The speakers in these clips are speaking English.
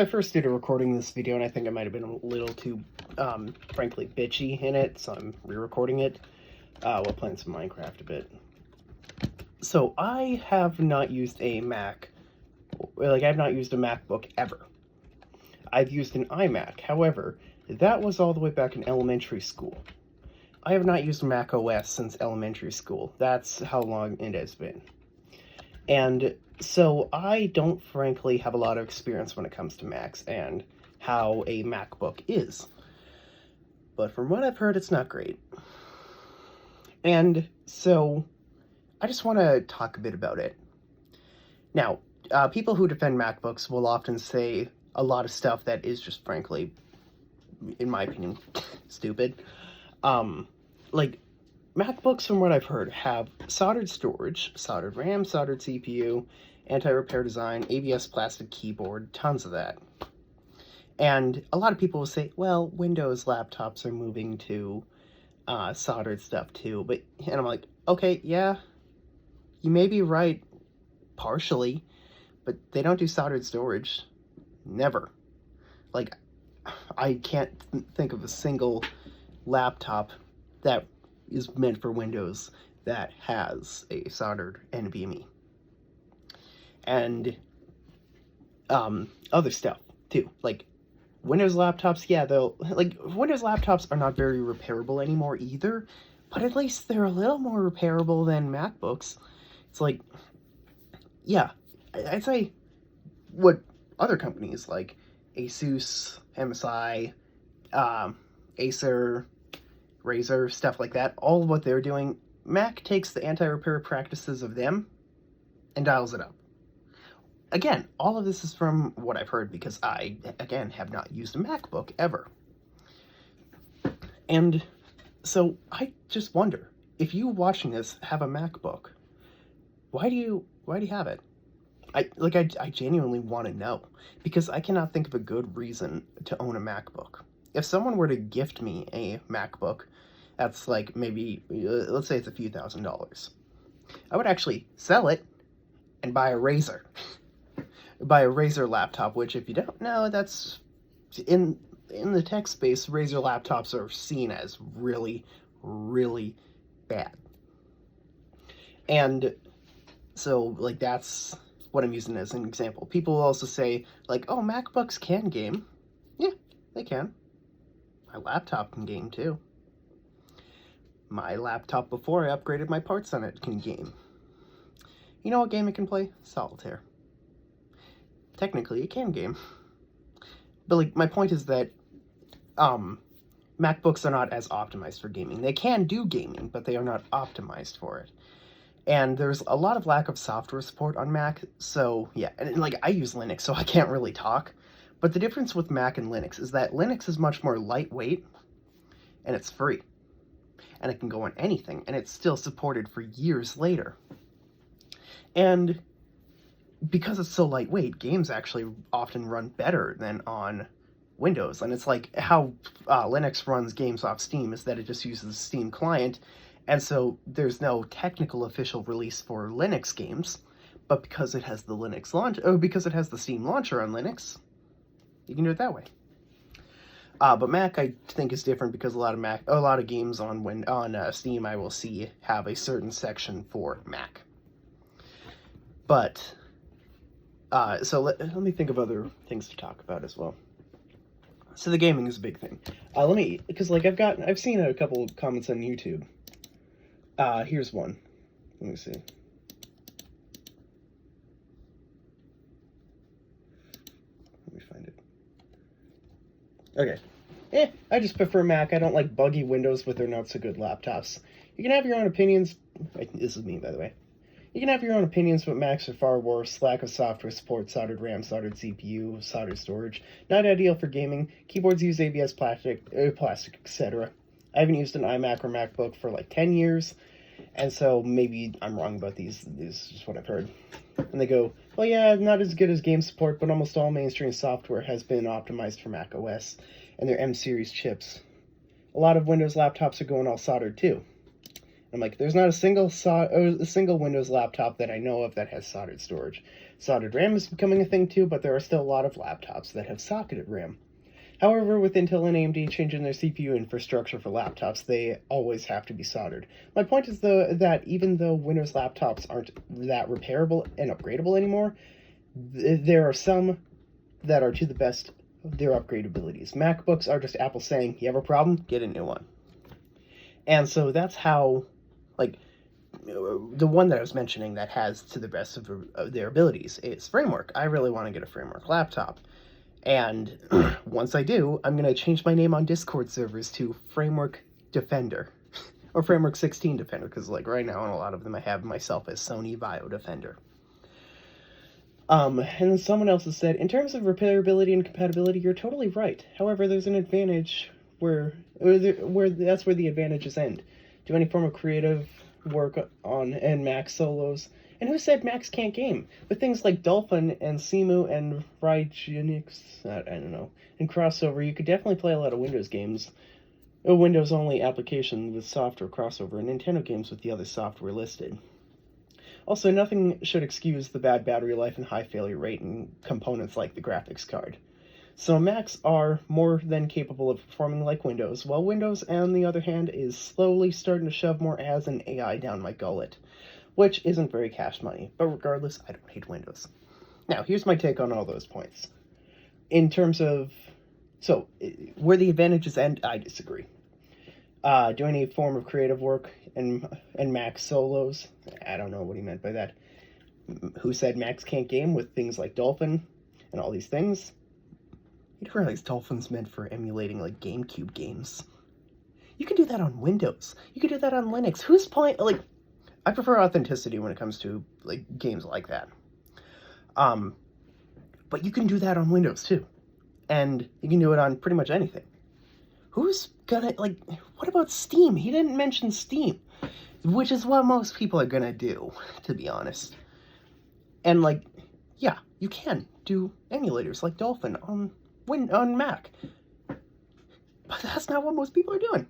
I first started recording this video, and I think I might have been a little too, frankly, bitchy in it, so I'm re-recording it while playing some Minecraft a bit. So I have not used a Mac, I've not used a MacBook ever. I've used an iMac, however, that was all the way back in elementary school. I have not used Mac OS since elementary school. That's how long it has been. And so I don't frankly have a lot of experience when it comes to Macs and how a MacBook is. But from what I've heard, it's not great. And so I just want to talk a bit about it. Now, people who defend MacBooks will often say a lot of stuff that is just frankly, in my opinion, stupid. MacBooks, from what I've heard, have soldered storage, soldered RAM, soldered CPU, anti-repair design, ABS plastic keyboard, tons of that. And a lot of people will say, well, Windows laptops are moving to soldered stuff too. And I'm like, okay, yeah, you may be right, partially, but they don't do soldered storage. Never. I can't think of a single laptop that is meant for Windows that has a soldered NVMe. And other stuff too, like Windows laptops. Yeah, Windows laptops are not very repairable anymore either, but at least they're a little more repairable than MacBooks. It's like, yeah, I'd say what other companies like Asus, MSI, Acer, Razer, stuff like that, all of what they're doing, Mac takes the anti-repair practices of them and dials it up. Again, all of this is from what I've heard because I, again, have not used a MacBook ever. And so I just wonder, if you watching this have a MacBook, why do you have it? I genuinely want to know, because I cannot think of a good reason to own a MacBook. If someone were to gift me a MacBook, that's like maybe, let's say it's a few $1,000s. I would actually sell it and buy a Razer. Buy a Razer laptop, which if you don't know, that's, in the tech space, Razer laptops are seen as really, really bad. And so, that's what I'm using as an example. People will also say, oh, MacBooks can game. Yeah, they can. My laptop can game too. My laptop, before I upgraded my parts on it, can game. You know what game it can play? Solitaire. Technically, it can game. But, my point is that, MacBooks are not as optimized for gaming. They can do gaming, but they are not optimized for it. And there's a lot of lack of software support on Mac, so, yeah. And, I use Linux, so I can't really talk. But the difference with Mac and Linux is that Linux is much more lightweight, and it's free. And it can go on anything, and it's still supported for years later. And because it's so lightweight, games actually often run better than on Windows. And it's like how Linux runs games off Steam, is that it just uses the Steam client, and so there's no technical official release for Linux games, but because it has the Linux launch, because it has the Steam launcher on Linux, you can do it that way. But Mac, I think, is different because a lot of games on Steam I will see have a certain section for Mac. But so let me think of other things to talk about as well. So the gaming is a big thing. Because I've seen a couple of comments on YouTube. Here's one. Let me see. Let me find it. Okay. I just prefer Mac. I don't like buggy Windows with their not-so-good laptops. You can have your own opinions. This is me, by the way. You can have your own opinions, but Macs are far worse. Lack of software support, soldered RAM, soldered CPU, soldered storage. Not ideal for gaming. Keyboards use ABS plastic, etc. I haven't used an iMac or MacBook for 10 years, and so maybe I'm wrong about these. This is just what I've heard. And they go, well, yeah, not as good as game support, but almost all mainstream software has been optimized for Mac OS and their M-series chips. A lot of Windows laptops are going all soldered too. I'm like, there's not a single Windows laptop that I know of that has soldered storage. Soldered RAM is becoming a thing too, but there are still a lot of laptops that have socketed RAM. However, with Intel and AMD changing their CPU infrastructure for laptops, they always have to be soldered. My point is, though, that even though Windows laptops aren't that repairable and upgradable anymore, there are some that are to the best of their upgrade abilities. MacBooks are just Apple saying, you have a problem? Get a new one. And so that's how, like, the one that I was mentioning that has to the best of their abilities is Framework. I really want to get a Framework laptop. And once I do, I'm going to change my name on Discord servers to Framework Defender. Or Framework 16 Defender, because like right now on a lot of them I have myself as Sony Vaio Defender. And then someone else has said, in terms of repairability and compatibility, you're totally right. However, there's an advantage where that's where the advantages end. Do any form of creative work on and Mac solos. And who said Macs can't game? With things like Dolphin and Simu and Rygenix, I don't know, and Crossover, you could definitely play a lot of Windows games. A Windows-only application with software crossover, and Nintendo games with the other software listed. Also, nothing should excuse the bad battery life and high failure rate in components like the graphics card. So Macs are more than capable of performing like Windows, while Windows, on the other hand, is slowly starting to shove more as an AI down my gullet. Which isn't very cash money, but regardless, I don't hate Windows. Now, here's my take on all those points. In terms of, so, where the advantages end, I disagree. Do any form of creative work and Mac solos? I don't know what he meant by that. Who said Macs can't game with things like Dolphin and all these things? You didn't realize Dolphin's meant for emulating, like, GameCube games. You can do that on Windows. You can do that on Linux. Who's playing, like... I prefer authenticity when it comes to, like, games like that. But you can do that on Windows, too. And you can do it on pretty much anything. Who's gonna, like, what about Steam? He didn't mention Steam. Which is what most people are gonna do, to be honest. And, like, yeah, you can do emulators like Dolphin on Mac. But that's not what most people are doing.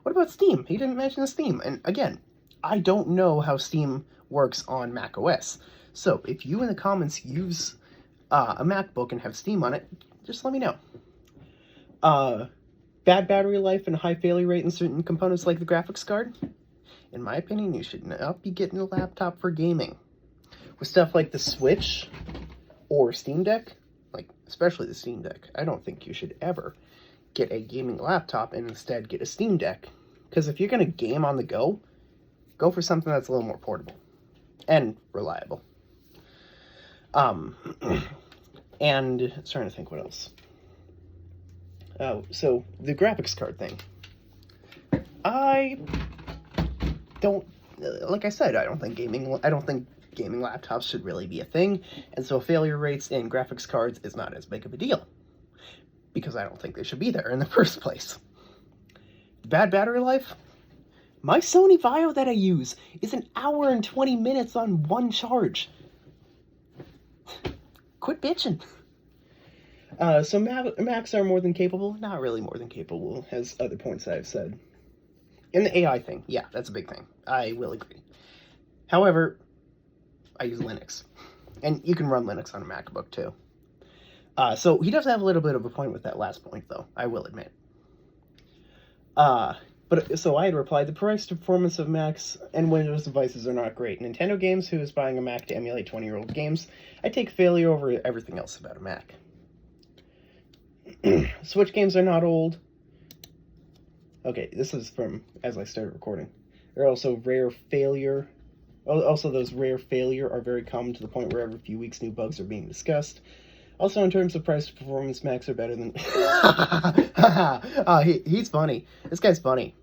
What about Steam? He didn't mention Steam. And, again... I don't know how Steam works on Mac OS. So if you in the comments use a MacBook and have Steam on it, just let me know. Bad battery life and high failure rate in certain components like the graphics card? In my opinion, you should not be getting a laptop for gaming. With stuff like the Switch or Steam Deck, like especially the Steam Deck, I don't think you should ever get a gaming laptop and instead get a Steam Deck. Because if you're going to game on the go for something that's a little more portable and reliable. And I was trying to think what else. So the graphics card thing. I don't, like I said, I don't think gaming laptops should really be a thing, and so failure rates in graphics cards is not as big of a deal. Because I don't think they should be there in the first place. Bad battery life? My Sony Vaio that I use is 1 hour and 20 minutes on one charge. Quit bitching. So Macs are more than capable? Not really more than capable, as other points I've said. And the AI thing, yeah, that's a big thing. I will agree. However, I use Linux. And you can run Linux on a MacBook, too. So he does have a little bit of a point with that last point, though, I will admit. But so I had replied, the price to performance of Macs and Windows devices are not great. Nintendo games, who is buying a Mac to emulate 20-year-old games, I take failure over everything else about a Mac. Switch games are not old. Okay, this is from as I started recording. There are also rare failure. Also, those rare failure are very common to the point where every few weeks new bugs are being discussed. Also, in terms of price to performance, Macs are better than... he's funny. This guy's funny.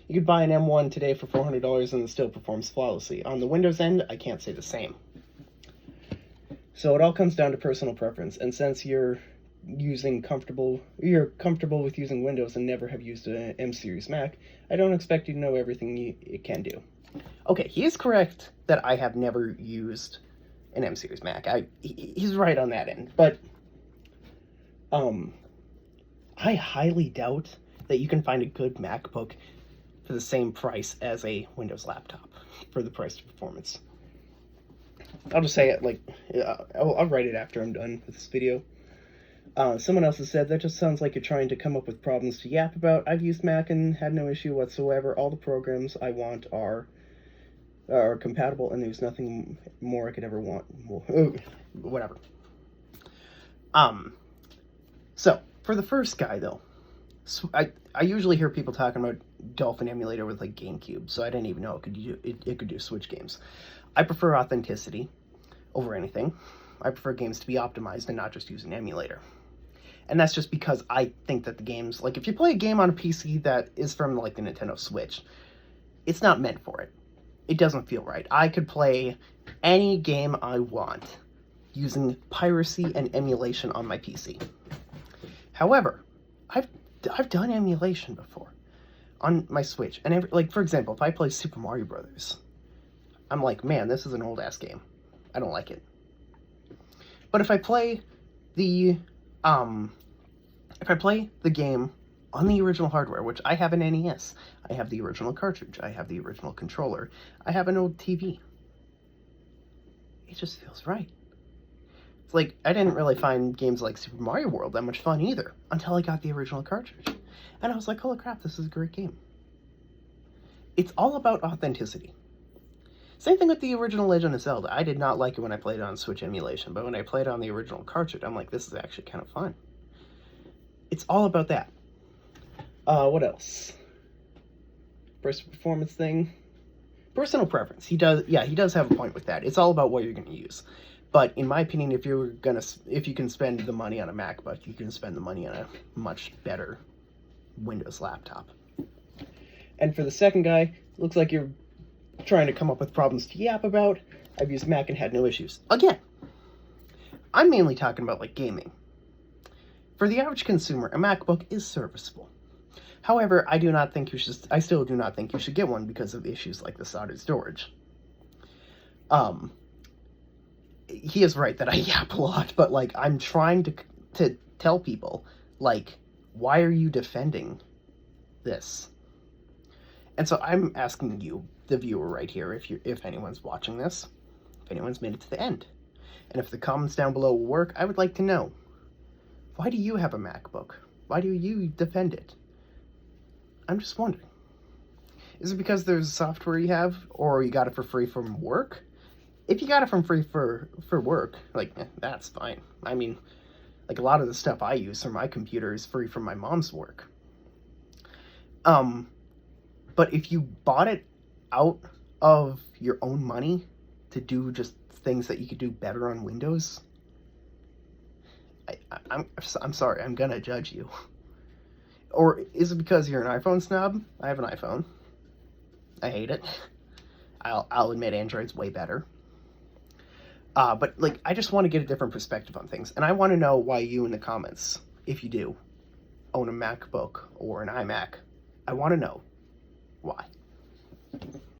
You could buy an M1 today for $400 and it still performs flawlessly. On the Windows end, I can't say the same. So it all comes down to personal preference, and since you're comfortable with using Windows and never have used an M-series Mac, I don't expect you to know everything it can do. Okay, he is correct that I have never used an M-series Mac. He's right on that end, but I highly doubt that you can find a good MacBook for the same price as a Windows laptop for the price to performance. I'll just say it like, I'll write it after I'm done with this video. Someone else has said, that just sounds like you're trying to come up with problems to yap about. I've used Mac and had no issue whatsoever. All the programs I want are compatible, and there's nothing more I could ever want. Whatever. So, for the first guy, though, so I usually hear people talking about Dolphin emulator with, like, GameCube, so I didn't even know it could do Switch games. I prefer authenticity over anything. I prefer games to be optimized and not just use an emulator. And that's just because I think that the games, like, if you play a game on a PC that is from, like, the Nintendo Switch, it's not meant for it. It doesn't feel right. I could play any game I want using piracy and emulation on my PC. However, I've done emulation before on my Switch, and like, for example, if I play Super Mario Brothers, I'm like, man, this is an old ass game. I don't like it. But if I play the game on the original hardware, which I have an NES, I have the original cartridge, I have the original controller, I have an old TV, it just feels right. It's like, I didn't really find games like Super Mario World that much fun either, until I got the original cartridge. And I was like, holy crap, this is a great game. It's all about authenticity. Same thing with the original Legend of Zelda. I did not like it when I played it on Switch emulation, but when I played it on the original cartridge, I'm like, this is actually kind of fun. It's all about that. What else? Price performance thing. Personal preference. He does have a point with that. It's all about what you're going to use. But in my opinion, if you can spend the money on a MacBook, you can spend the money on a much better Windows laptop. And for the second guy, looks like you're trying to come up with problems to yap about. I've used Mac and had no issues. Again, I'm mainly talking about, like, gaming. For the average consumer, a MacBook is serviceable. However, I still do not think you should get one because of issues like the soldered storage. He is right that I yap a lot, but, like, I'm trying to tell people, like, why are you defending this? And so I'm asking you, the viewer right here, if anyone's watching this, if anyone's made it to the end, and if the comments down below will work, I would like to know, why do you have a MacBook? Why do you defend it? I'm just wondering. Is it because there's software you have, or you got it for free from work? If you got it from free for work, like, that's fine. I mean, like, a lot of the stuff I use for my computer is free from my mom's work. But if you bought it out of your own money to do just things that you could do better on Windows, I'm sorry, I'm gonna judge you. Or is it because you're an iPhone snob? I have an iPhone. I hate it. I'll admit Android's way better. But, like, I just want to get a different perspective on things. And I want to know why you in the comments, if you do, own a MacBook or an iMac. I want to know why.